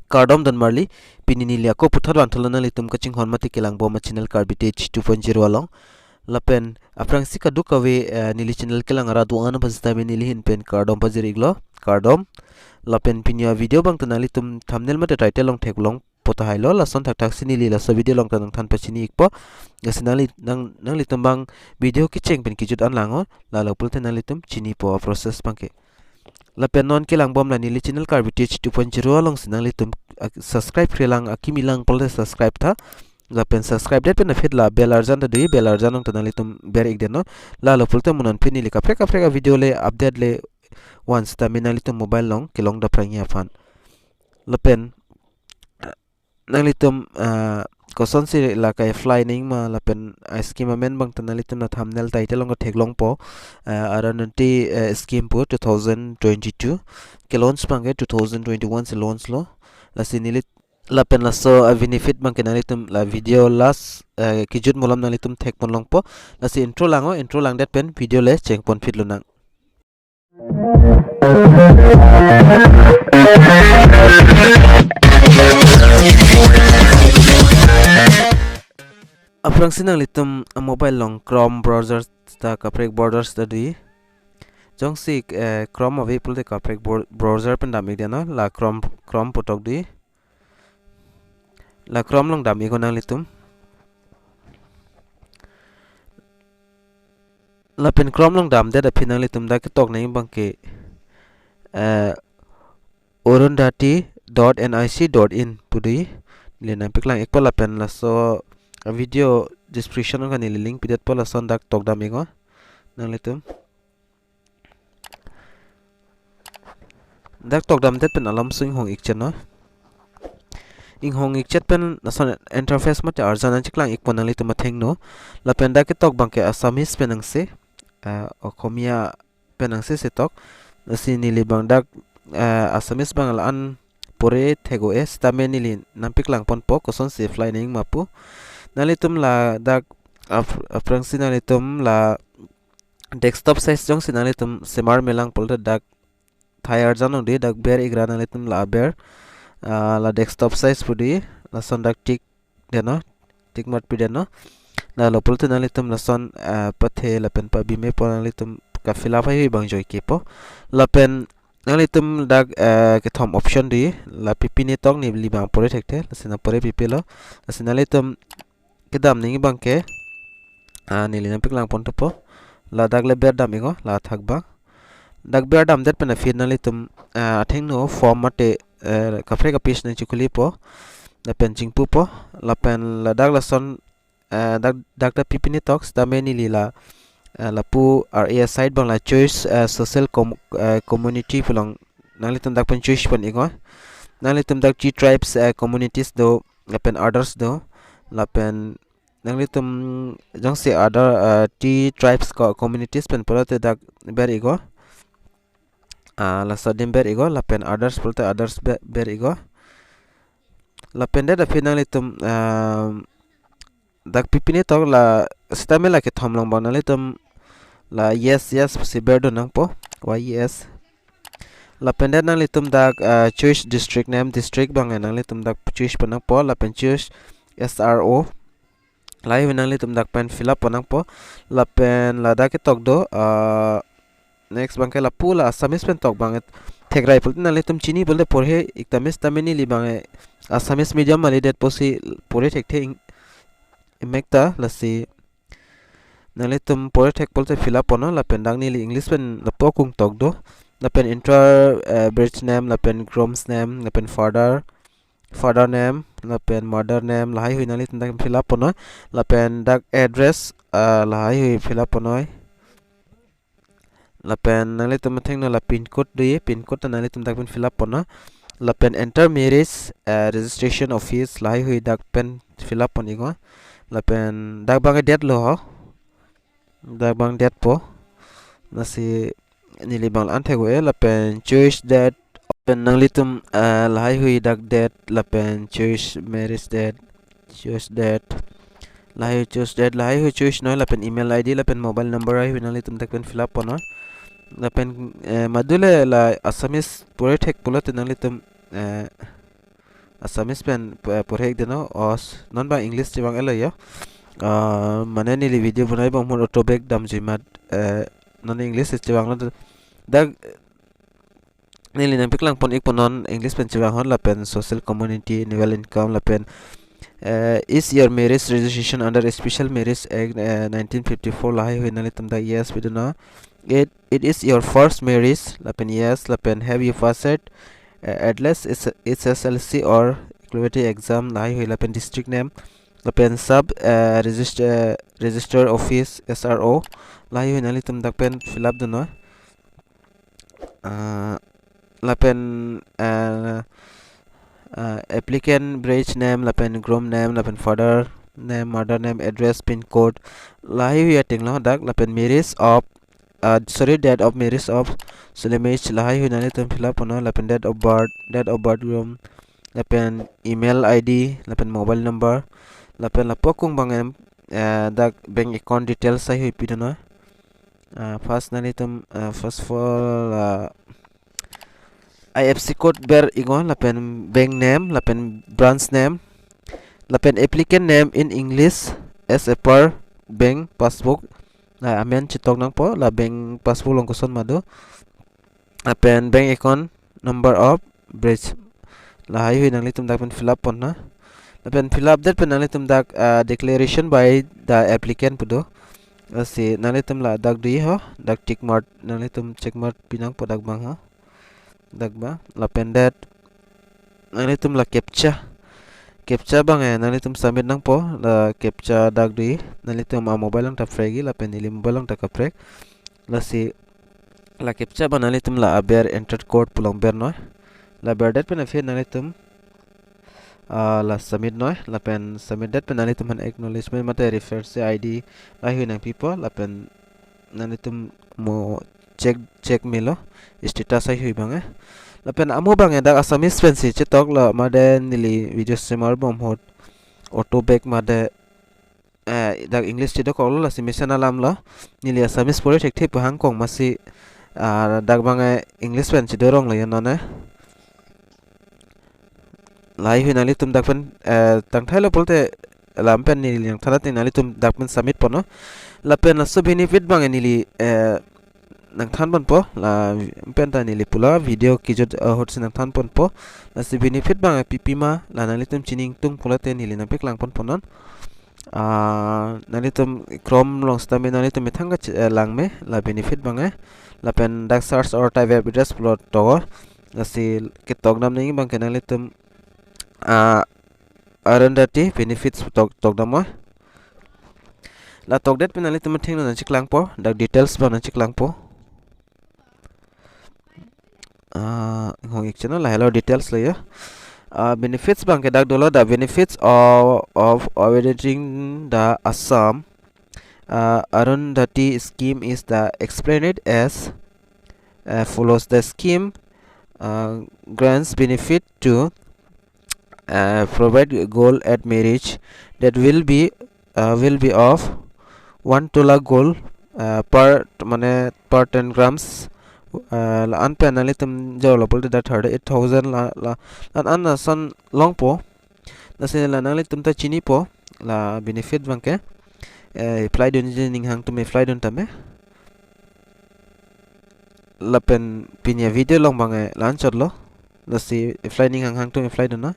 Kardom dan marli pinini lia ko puthar wan tholana litum kaching honmati kelang boma channel Karbi 2.0 along lapen aprang sika dukawe nili channel kelang ara duana basta me nili hin pen Kardom pajiriglo Kardom lapen pinya video bang tanali tum thumbnail mate title long theklong pota hailo lason thak thak sini li la so video long tanang than pachini ikpo gasinali nang litum bang video ki cheng pen kijut an lango la lo pulte nali tum chini po process bangke lapen non kelang bom la nili channel Karbi 2.0 along sinang litum subscribe krelang akimilang polte subscribe tha lapen subscribe det pen fit la bell arjan da dei bell arjan ong tanali tum ber ik deno la lo pulte munan pini li kapre video le update le once ta minali tum mobile long kilong da prangya fan lapen nalitum koson si la kai fly ning ma lapen scheme men bang tanalitum na thumbnail title long theklong po ARUNDHATI scheme po 2022 ke launch bang 2021 se launch lo la sinilit lapen la so benefit bang kenalitum la video last kijut molam nalitum thekpon long po la si intro lang that pen video le chengpon fit lo nang aprang sinang litum mobile long Chrome browser ta kaprek borders tadi jong si Chrome ave pulte kaprek browser pen dami dena la Chrome potok di la Chrome long dami ko nang litum la pen Chrome long dam da pinang litum da ketok nang bangke arundhati.nic.in pudi lena piklang ekpa la pen la so video description kan ni link pidat pola son dak tok dam ingo nang litum dak tok dam det pen alam sing hong ik chen no ing hong ik chet pen son interface mat arjana chiklang ik pon nang litum atheng no la pen dak tok bangke asamis penang se okhomia penang se tok si ni li bang dak asamis bang al an pore thego es tamen ni lin nampik lang pon po koson se fly ning mapu nalitum la dak aprang sinalitum la desktop size jong sinalitum semar melang polta dak thayar janong de dak ber igra nalitum la ber la desktop size pudi la son dak tik deno tik mat pideno la lo polta nalitum la son pathe la pen pa bime po nalitum ka fill up hi bang joy kepo la pen nalitum dak ke thom option di la pipini tong ni li bang pore thekte la sina pore pipelo la sinalitum kedam ning bangke nili nampik lang pon topo la dak le ber dam ingo la thakba dak ber dam det pena fin nalitum atheng no form mate kapre ka page na chukuli po la pen chingpu po la pen la dak la son dak da pipini talks da meni lila la pu area side bang la choice social community pulang nalitum dak pen choice pon ingo nalitum dak chi tribes communities do la pen others do la pen nanglitum jong se other t tribes communities pen pulote dak ber igo la sadim ber igo la pen others pulote others ber igo la pen da finalitum dak pipini tok la stamela ke thomlong banalitum la yes si ber do nang po yes la pen da nanglitum dak choice district name district bang nanglitum dak choice panang po la pen choice SRO lai winangli tum dak pen fill up panang po la pen la dak tok do next bangke la pula asamis pen tok banget thekrai pul nali tum chini bolte porhe iktamis tameni li bange asamis medium mali det posi pore thekte imekta lasi nali tum pore thek polte fill up pono la pen dang ni li english pen la pokung tok do la pen inter bridge name la pen groom's name la pen father name la pen mother name la hai huinali tum dak fill up pono la pen dak address la hai hui fill up pono la pen nali tum theng no la pin code de pin code nali tum dak pen fill up pono la pen enter marriage registration office la hai hui dak pen fill up ponigo la pen dak bang date lo ho dak bang date po nasi nili bang an thego la pen choice date pen nanglitum la hai hui dak date la pen choice marriage date choice date la hai choice date la hai hui choice no la pen email id la pen mobile number hai nanglitum dak pen fill up pono la pen madule la asamis pore thek pulote nanglitum Assamese pen porhek deno os non bang English chibang elo yo mane nili video bunai bang mon otobek dam jimat non English chibang lo dag nili nang piklang pon ik pon non English pen chibang hon la pen social community nivel income la pen is your marriage registration under a special marriage act 1954 lahai hoinali tamda yes biduna it is your first marriage la pen yes la pen have you passed at least it's SSLC or equivalent exam lahai hoi la pen district name la pen sub register office SRO lahai hoinali tamda pen fill up duna la pen applicant branch name la pen groom name la pen father name mother name address pin code lahi wi ating lo dak la pen marriage of date of marriage of Sulemage lahi wi nani tum fill up no la pen date of birth groom la pen email ID la pen mobile number la pen la pokung bangem dak bank account details sai hui pi no first nani tum first of all IFC code ber igon la pen bank name la pen branch name la pen applicant name in English as a per bank passbook la amen chitok nang po la bank passbook long Koson madu la pen bank account number of bridge la hayu nang litum dak pen fill up pon na la pen fill up that pen nang litum dak declaration by the applicant pudo si nang litum la dak di ho dak tick mark nang litum check mark pinang po dak bang ha dagba la pendet nani tum la captcha bang nani tum submit nang po la captcha dagdi nani tum mobile lang ta fregi la penili mobile lang ta kaprek la si la captcha ba nani tum la aber enter code pulang ber noy la berdet pen afi nani tum la submit noy la pen submit that pen nani tum han acknowledgement mate refer se ID la hui nang people la pen nani tum mo check milo status ai hui bang la pen amu bang da Assamese pen si chetok la made nili video streamer bom hot auto back made da English chetok ko la simation alam la nili Assamese pore thek thep hang kong masi dag bang English pen chi dorong la yon ne lai hui nali tum dak pen tang thailo polte lam pen nili yang thana tin nali tum dak pen submit pono la pen la so benefit bang nili nang than pon po la pen ta nili pula video kijot hot sin nang than pon po la si benefit bang pp ma la nali tum chining tung PULOTE nili nang pek lang pon ponon nali tum chrome long stame nali tum thanga lang me la benefit bang la pen dak search or type web address plot to la si kitok nam ning bang kenali tum ARUNDHATI benefits tok dam la tok det penali tum thing na chiklang po dak details bang na chiklang po hong ik channel la hello details la ya benefits bang ke dak dolo the benefits of auditing the Assam ARUNDHATI scheme is the explained as follows. The scheme grants benefit to provide gold at marriage that will be of 1 tola gold per 10 grams la an penali tum jawla polte da 38,000 la an san long po la se la nali tum ta chini po la benefit bangke apply don ning hang tum apply don tame la pen pinya video long bange lan chotlo la si apply ning hang tum apply don na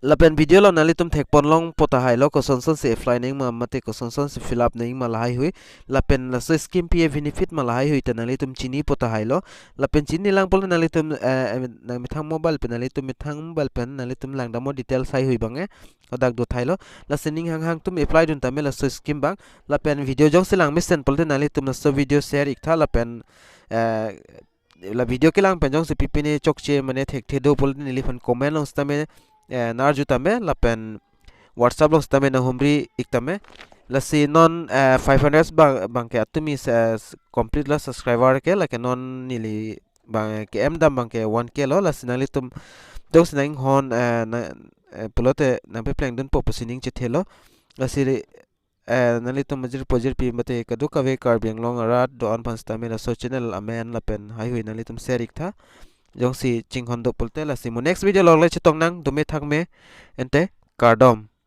la pen video lo nali tum thek pon long pota hai lo Koson son se apply ning ma mate Koson son se fill up ning ma lahai hui la pen la so scheme pi benefit ma lahai hui ta nali tum chini pota hai lo la pen chini lang pol nali tum nang mithang mobile pen nali tum mithang mobile pen nali tum lang damo details hai hui bange odak do thai lo la sening hang tum apply dun ta me la so scheme bang la pen video jong se lang misen pol te nali tum la so video share ik tha la pen la video ke lang pen jong se pipine chokche mane thek the do pol nili fan comment long sta me nar jutame la pen WhatsApp long stame na humri iktame la si non 500 bang ke atumi complete la subscriber ke la ke non nili bang ke em dam bang ke 1k lo la sinali tum dok sinang hon PULOTE na pe plan dun po posining che thelo la si nali tum majir project pi mate kadu ka ve Karbi long rat do on pan stame la so channel amen la pen hai hui nali tum share ik tha jong si ching hon do pulte la si mo next video log le chitong nang dume thak me ente kardom